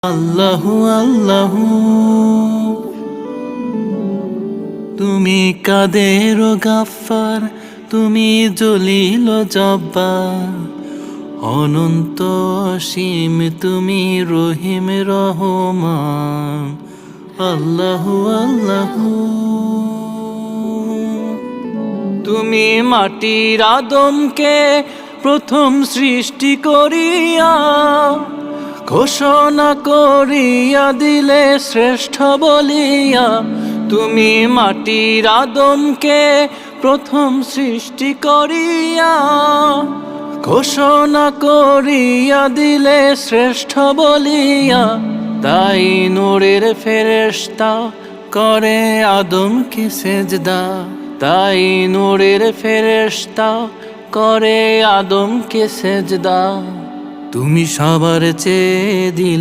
আল্লাহু আল্লাহু, তুমি কাদের গাফফার, তুমি জলিল জব্বার, অনন্ত অসীম তুমি রহিম রহমান। আল্লাহু আল্লাহু, তুমি মাটির আদমকে প্রথম সৃষ্টি করিয়া ঘোষণা করিয়া দিলে শ্রেষ্ঠ বলিয়া। তুমি মাটির আদমকে প্রথম সৃষ্টি করিয়া ঘোষণা করিয়া দিলে শ্রেষ্ঠ বলিয়া। তাই নূরের ফেরেশতা করে আদমকে সেজদা, তাই নূরের ফেরেশতা করে আদমকে সেজদা। তুমি সবার চেয়ে দিলে